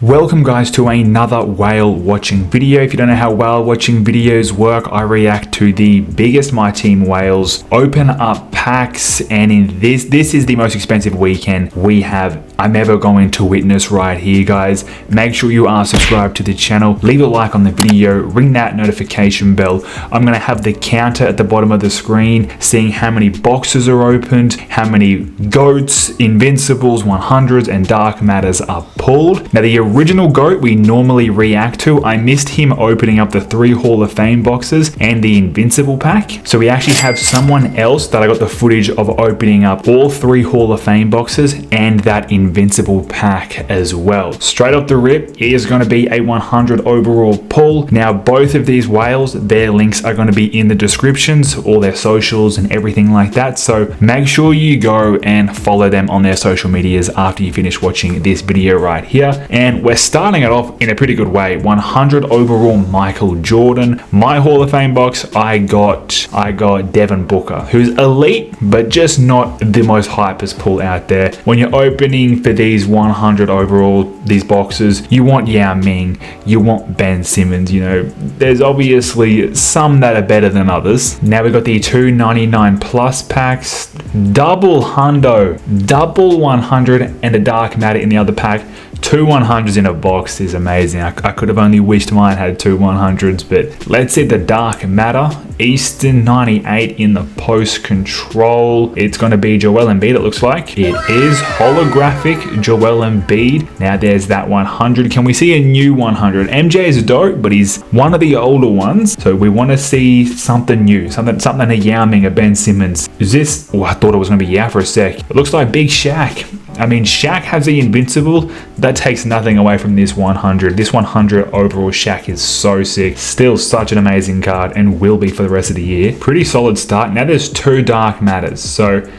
Welcome guys to another whale watching video. If you don't know how whale watching videos work, I react to the biggest MyTeam whales, open up packs, and in this is the most expensive weekend I'm ever going to witness right here, guys. Make sure you are subscribed to the channel, leave a like on the video, ring that notification bell. I'm gonna have the counter at the bottom of the screen, seeing how many boxes are opened, how many GOATs, Invincibles, 100s, and Dark Matters are pulled. Now the original GOAT we normally react to, I missed him opening up the 3 Hall of Fame boxes and the Invincible pack. So we actually have someone else that I got the footage of opening up all 3 Hall of Fame boxes and that Invincible pack as well. Straight off the rip, it is going to be a 100 overall pull. Now both of these whales, their links are going to be in the descriptions, all their socials and everything like that. So make sure you go and follow them on their social medias after you finish watching this video right here. And we're starting it off in a pretty good way. 100 overall Michael Jordan. My Hall of Fame box, I got Devin Booker, who's elite, but just not the most hypest pull out there. When you're opening for these 100 overall, these boxes, you want Yao Ming, you want Ben Simmons, you know, there's obviously some that are better than others. Now we've got the 299 plus packs, double hundo, double 100 and a Dark Matter in the other pack. 2 100s in a box is amazing. I could have only wished mine had 2 100s, but let's see the Dark Matter. Eastern 98 in the post control. It's going to be Joel Embiid, it looks like. It is holographic Joel Embiid. Now there's that 100. Can we see a new 100? MJ is dope, but he's one of the older ones. So we want to see something new, something a Yao Ming, a Ben Simmons. Is this? Oh, I thought it was going to be Yao for a sec. It looks like Big Shaq. I mean, Shaq has the Invincible. That takes nothing away from this 100. This 100 overall Shaq is so sick. Still such an amazing card and will be for the rest of the year. Pretty solid start. Now there's 2 Dark Matters. So,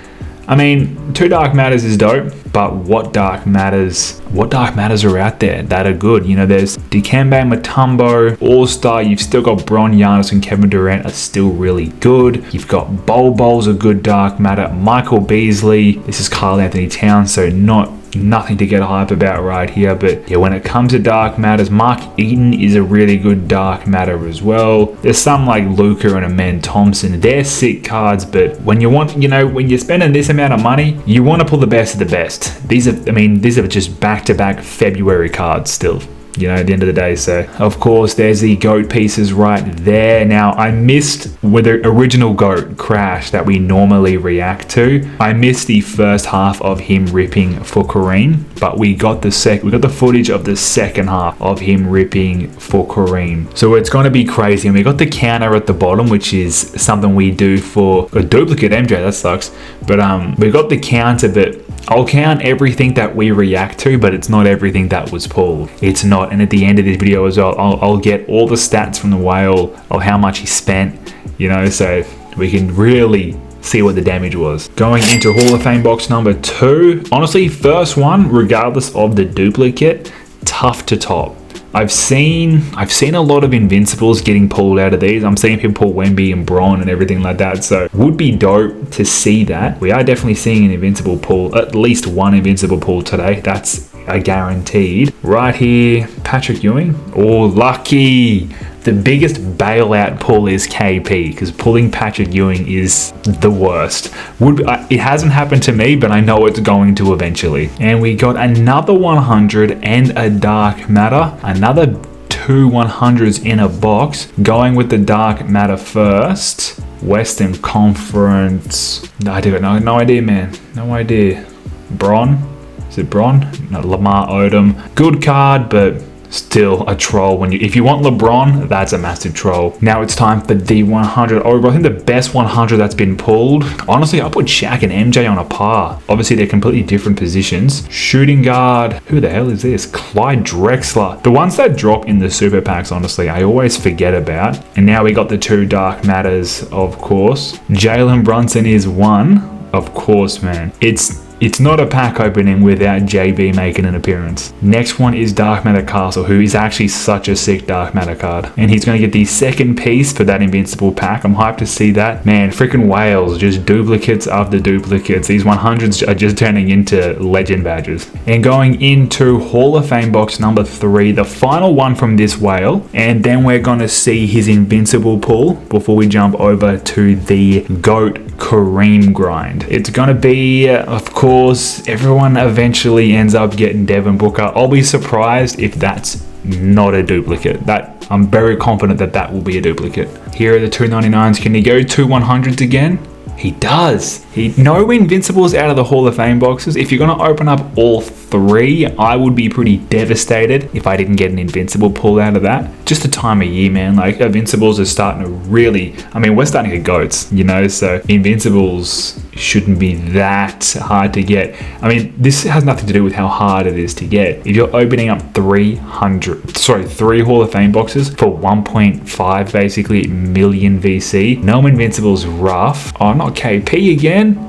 I mean, 2 Dark Matters is dope, but what Dark Matters are out there that are good? You know, there's Dikembe Mutombo, All-Star. You've still got Bron, Giannis, and Kevin Durant are still really good. You've got Bol's a good Dark Matter. Michael Beasley. This is Karl Anthony Towns, so nothing to get hype about right here. But yeah, when it comes to Dark Matters, Mark Eaton is a really good Dark Matter as well. There's some like Luka and Amen Thompson. They're sick cards, but when you want, you know, when you're spending this amount of money, you want to pull the best of the best. These are just back-to-back February cards still, you know, at the end of the day. So of course there's the GOAT pieces right there. Now I missed with the original GOAT Crash that we normally react to. I missed the first half of him ripping for Kareem, but we got the footage of the second half of him ripping for Kareem. So it's going to be crazy. And we got the counter at the bottom, which is something we do for a duplicate MJ. That sucks. But we got the counter, but I'll count everything that we react to, but it's not everything that was pulled. It's not. And at the end of this video as well, I'll get all the stats from the whale of how much he spent, you know, so we can really see what the damage was. Going into Hall of Fame box number 2. Honestly, first one, regardless of the duplicate, tough to top. I've seen a lot of Invincibles getting pulled out of these. I'm seeing people pull Wemby and Bron and everything like that. So would be dope to see that. We are definitely seeing an Invincible pull, at least one Invincible pull today. That's a guaranteed. Right here, Patrick Ewing. Oh, lucky. The biggest bailout pull is KP, because pulling Patrick Ewing is the worst. It hasn't happened to me, but I know it's going to eventually. And we got another 100 and a Dark Matter. Another 2 100s in a box. Going with the Dark Matter first. Western Conference. I do no idea, man. No idea. Bron? Is it Bron? No, Lamar Odom. Good card, but still a troll. If you want LeBron, that's a massive troll. Now it's time for the 100 overall. I think the best 100 that's been pulled. Honestly, I put Shaq and MJ on a par. Obviously, they're completely different positions. Shooting guard. Who the hell is this? Clyde Drexler. The ones that drop in the super packs, honestly, I always forget about. And now we got the 2 Dark Matters, of course. Jalen Brunson is one. Of course, man. It's It's not a pack opening without JB making an appearance. Next one is Dark Matter Castle, who is actually such a sick Dark Matter card. And he's going to get the second piece for that Invincible pack. I'm hyped to see that. Man, freaking whales, just duplicates after duplicates. These 100s are just turning into legend badges. And going into Hall of Fame box number 3, the final one from this whale. And then we're going to see his Invincible pull before we jump over to the GOAT Kareem grind. It's going to be, of course, everyone eventually ends up getting Devin Booker. I'll be surprised if that's not a duplicate. That I'm very confident that that will be a duplicate. Here are the 299s. Can he go 2 100s again? He does. No Invincibles out of the Hall of Fame boxes. If you're going to open up all 3, I would be pretty devastated if I didn't get an Invincible pull out of that. Just the time of year, man. Like, Invincibles are starting to really... I mean, we're starting to get GOATs, you know? So, Invincibles shouldn't be that hard to get. I mean, this has nothing to do with how hard it is to get. If you're opening up 3 Hall of Fame boxes for 1.5 basically million VC, no Invincibles rough. Oh, not KP again.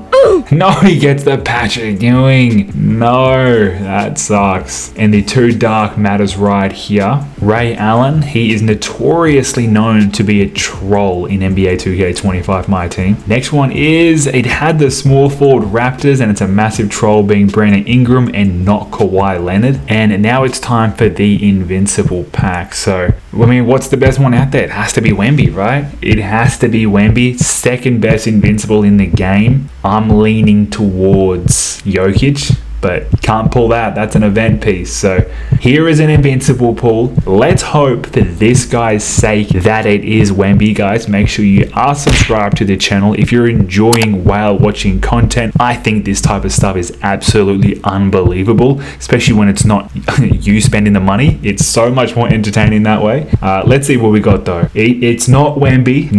No, he gets the Patrick Ewing. No, that sucks. And the 2 Dark Matters right here. Ray Allen, he is notoriously known to be a troll in NBA 2K25 My Team. Next one is, it had the small forward Raptors, and it's a massive troll being Brandon Ingram and not Kawhi Leonard. And now it's time for the Invincible pack. So, I mean, what's the best one out there? It has to be Wemby, right? It has to be Wemby. Second best Invincible in the game. I'm leaning towards Jokic, but can't pull that. That's an event piece. So here is an Invincible pull. Let's hope for this guy's sake that it is Wemby, guys. Make sure you are subscribed to the channel. If you're enjoying whale watching content, I think this type of stuff is absolutely unbelievable, especially when it's not you spending the money. It's so much more entertaining that way. Let's see what we got though. It's not Wemby.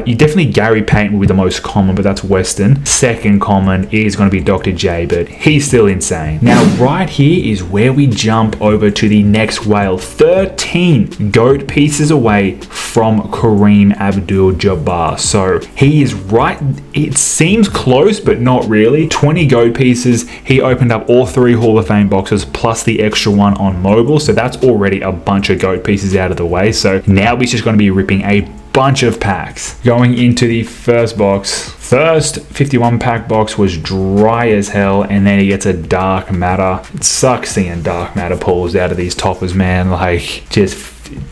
You definitely Gary Payton will be the most common, but that's Western. Second common is going to be Dr. J, but he's still insane. Now, right here is where we jump over to the next whale. 13 GOAT pieces away from Kareem Abdul-Jabbar. So he is right. It seems close, but not really. 20 GOAT pieces. He opened up all 3 Hall of Fame boxes plus the extra one on mobile. So that's already a bunch of GOAT pieces out of the way. So now he's just going to be ripping a bunch of packs. Going into the first box. First 51 pack box was dry as hell, and then he gets a Dark Matter. It sucks seeing Dark Matter pulls out of these toppers, man. Like,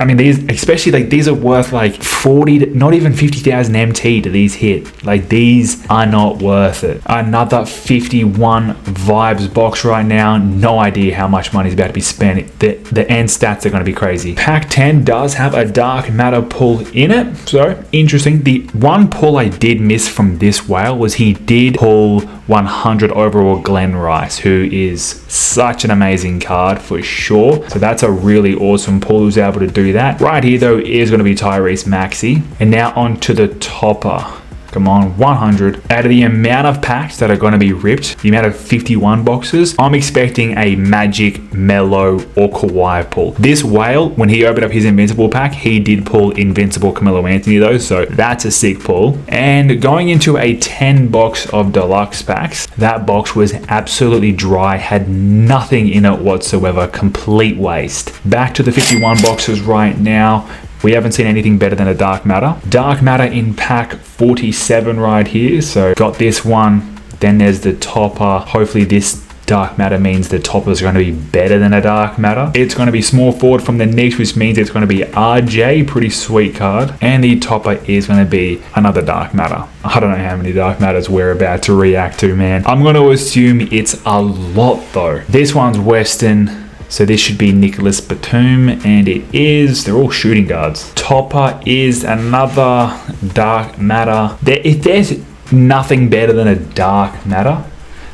I mean, these, especially like these are worth like 40, not even 50,000 MT to these hit. Like, these are not worth it. Another 51 vibes box right now. No idea how much money is about to be spent. The end stats are going to be crazy. Pack 10 does have a Dark Matter pull in it. So interesting. The one pull I did miss from this whale was he did pull 100 overall Glenn Rice, who is such an amazing card for sure. So that's a really awesome pull. Who's able to do that. Right here though is going to be Tyrese Maxey. And now on to the topper. Come on, 100. Out of the amount of packs that are going to be ripped, the amount of 51 boxes, I'm expecting a Magic, Melo, or Kawhi pull. This whale, when he opened up his Invincible pack, he did pull Invincible Carmelo Anthony though, so that's a sick pull. And going into a 10 box of deluxe packs, that box was absolutely dry, had nothing in it whatsoever, complete waste. Back to the 51 boxes right now. We haven't seen anything better than a Dark Matter. Dark Matter in pack 47 right here. So got this one. Then there's the topper. Hopefully this Dark Matter means the toppers are going to be better than a Dark Matter. It's going to be small forward from the Knicks, which means it's going to be RJ. Pretty sweet card. And the topper is going to be another Dark Matter. I don't know how many Dark Matters we're about to react to, man. I'm going to assume it's a lot though. This one's Western. So this should be Nicholas Batum, and it is. They're all shooting guards. Topper is another Dark Matter. If there's nothing better than a Dark Matter,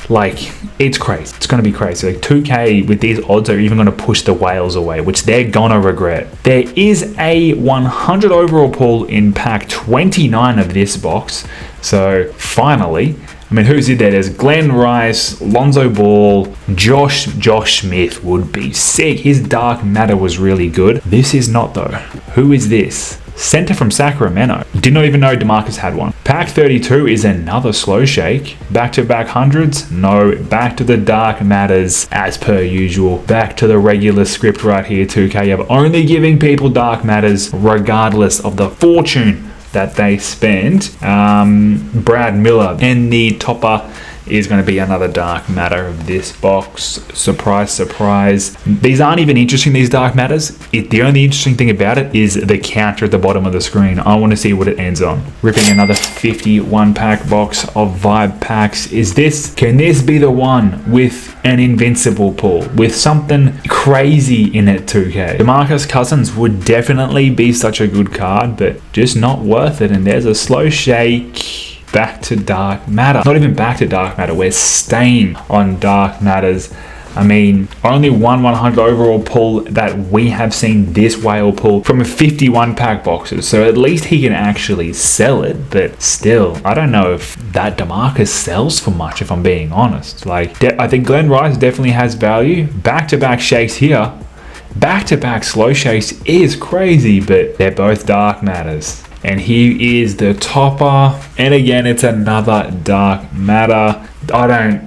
like, it's crazy. It's going to be crazy. Like, 2K with these odds are even going to push the whales away, which they're going to regret. There is a 100 overall pull in pack 29 of this box. So finally, I mean, who's in there? There's Glenn Rice, Lonzo Ball, Josh Smith would be sick. His Dark Matter was really good. This is not though. Who is this? Center from Sacramento. Did not even know DeMarcus had one. Pack 32 is another slow shake. Back-to-back hundreds? No. Back to the dark matters as per usual. Back to the regular script right here, 2K, of only giving people dark matters regardless of the fortune that they spend. Brad Miller, and the topper is going to be another dark matter of this box. Surprise, surprise. These aren't even interesting, these dark matters. The only interesting thing about it is the counter at the bottom of the screen. I want to see what it ends on. Ripping another 51 pack box of vibe packs. Can this be the one with an invincible pull? With something crazy in it, 2K? DeMarcus Cousins would definitely be such a good card, but just not worth it. And there's a slow shake. Back to dark matter. Not even back to dark matter. We're staying on dark matters. I mean, only one 100 overall pull that we have seen this whale pull from a 51 pack boxes. So at least he can actually sell it. But still, I don't know if that DeMarcus sells for much, if I'm being honest. Like, I think Glenn Rice definitely has value. Back-to-back shakes here. Back-to-back slow shakes is crazy, but they're both dark matters. And he is the topper. And again, it's another dark matter.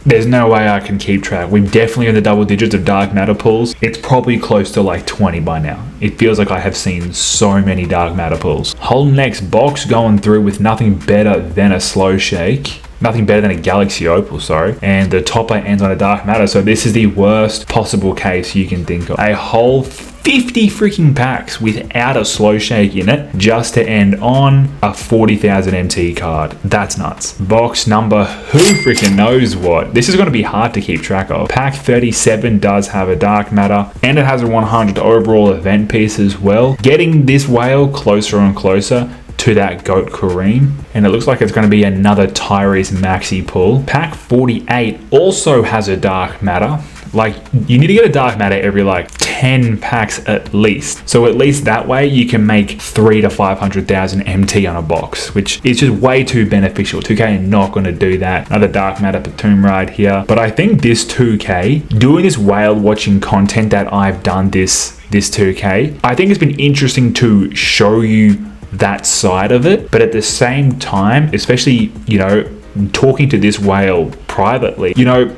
There's no way I can keep track. We're definitely in the double digits of dark matter pulls. It's probably close to like 20 by now. It feels like I have seen so many dark matter pulls. Whole next box going through with nothing better than a slow shake. Nothing better than a Galaxy Opal, sorry. And the topper ends on a dark matter. So this is the worst possible case you can think of. A whole 50 freaking packs without a slow shake in it just to end on a 40,000 MT card. That's nuts. Box number who freaking knows what. This is going to be hard to keep track of. Pack 37 does have a dark matter and it has a 100 overall event piece as well. Getting this whale closer and closer to that GOAT Kareem, and it looks like it's going to be another Tyrese Maxey pull. Pack 48 also has a dark matter. Like, you need to get a dark matter every like 10 packs at least. So at least that way you can make 3 to 500,000 MT on a box, which is just way too beneficial. 2K are not going to do that. Another dark matter Batum right here. But I think this 2K, doing this whale watching content that I've done this 2K, I think it's been interesting to show you that side of it, but at the same time, especially, you know, talking to this whale privately, you know,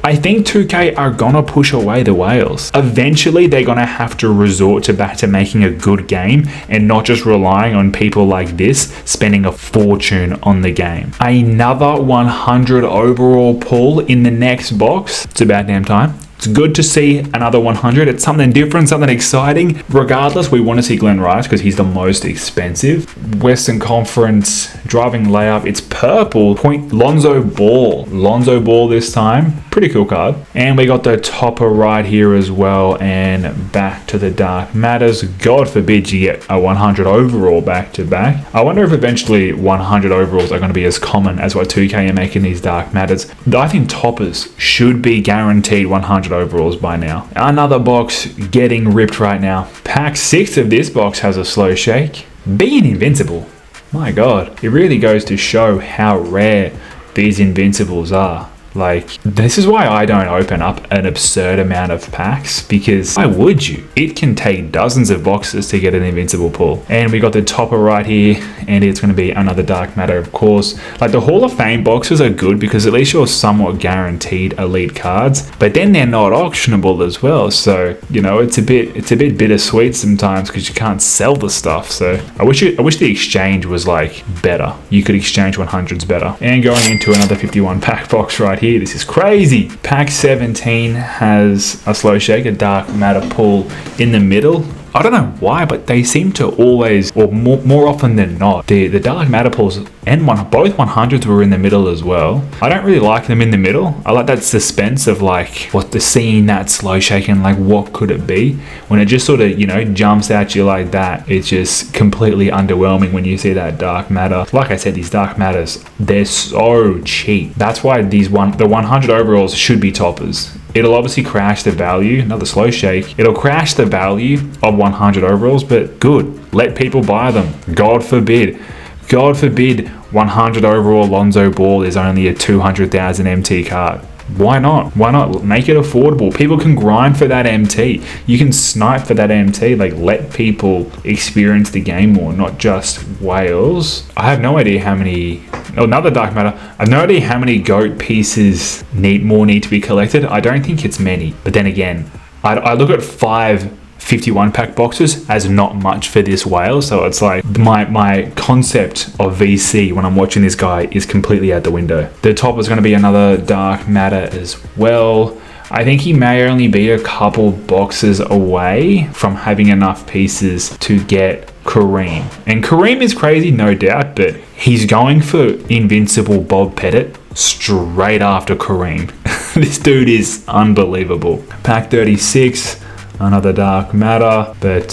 I think 2K are gonna push away the whales. Eventually, they're gonna have to resort back to making a good game and not just relying on people like this spending a fortune on the game. Another 100 overall pull in the next box. It's about damn time. It's good to see another 100. It's something different, something exciting. Regardless, we want to see Glenn Rice because he's the most expensive. Western Conference driving layup. It's purple. Point Lonzo Ball. Lonzo Ball this time. Pretty cool card. And we got the topper right here as well. And back to the dark matters. God forbid you get a 100 overall back to back. I wonder if eventually 100 overalls are going to be as common as what 2K are making these dark matters. I think toppers should be guaranteed 100 overalls by now. Another box getting ripped right now. Pack 6 of this box has a slow shake. Being invincible. My God, it really goes to show how rare these invincibles are. Like, this is why I don't open up an absurd amount of packs, because why would you? It can take dozens of boxes to get an invincible pull. And we got the topper right here, and it's going to be another dark matter, of course. Like, the Hall of Fame boxes are good because at least you're somewhat guaranteed elite cards, but then they're not auctionable as well. So, you know, it's a bit bittersweet sometimes because you can't sell the stuff. So I wish the exchange was like better. You could exchange 100s better. And going into another 51 pack box right here. This is crazy. Pack 17 has a slow shake, a dark matter pull in the middle. I don't know why, but they seem to always, or more often than not, the dark matter pulls and both 100s were in the middle as well. I don't really like them in the middle. I like that suspense of like seeing that slow shake and like what could it be. When it just sort of, you know, jumps at you like that, it's just completely underwhelming when you see that dark matter. Like I said, these dark matters, they're so cheap. That's why the 100 overalls should be toppers. It'll obviously crash the value, another slow shake. It'll crash the value of 100 overalls, but good. Let people buy them. God forbid 100 overall Lonzo Ball is only a 200,000 MT card. Why not? Why not make it affordable? People can grind for that MT. You can snipe for that MT. Like, let people experience the game more, not just whales. I have no idea how many. Oh, another dark matter. I have no idea how many GOAT pieces need to be collected. I don't think it's many. But then again, I look at 5 51 pack boxes as not much for this whale, so it's like my concept of VC when I'm watching this guy is completely out the window. The top is going to be another dark matter as well. I think he may only be a couple boxes away from having enough pieces to get Kareem. And Kareem is crazy, no doubt, but he's going for Invincible Bob Pettit straight after Kareem. This dude is unbelievable. Pack 36. Another dark matter, but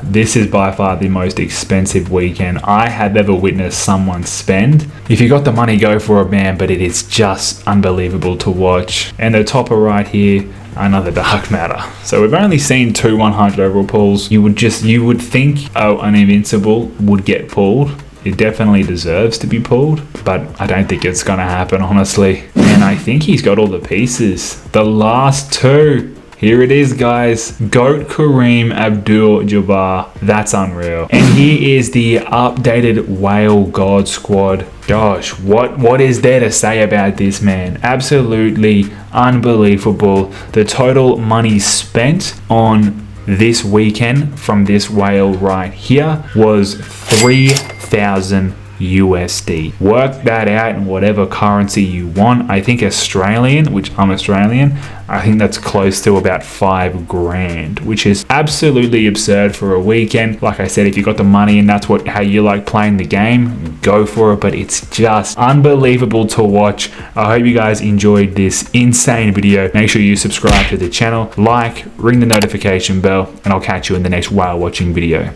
this is by far the most expensive weekend I have ever witnessed someone spend. If you got the money, go for it, man, but it is just unbelievable to watch. And the topper right here, another dark matter. So we've only seen 2 100 overall pulls. You would think, oh, an Invincible would get pulled. It definitely deserves to be pulled, but I don't think it's gonna happen, honestly. And I think he's got all the pieces. The last 2. Here it is, guys. GOAT Kareem Abdul-Jabbar. That's unreal. And here is the updated Whale God Squad. Gosh, what is there to say about this, man? Absolutely unbelievable. The total money spent on this weekend from this whale right here was 3,000 USD. Work that out in whatever currency you want. I think Australian, which I'm Australian, I think that's close to about 5 grand, which is absolutely absurd for a weekend. Like I said, if you got the money and that's how you like playing the game, go for it, but it's just unbelievable to watch. I hope you guys enjoyed this insane video. Make sure you subscribe to the channel, like, ring the notification bell, and I'll catch you in the next whale watching video.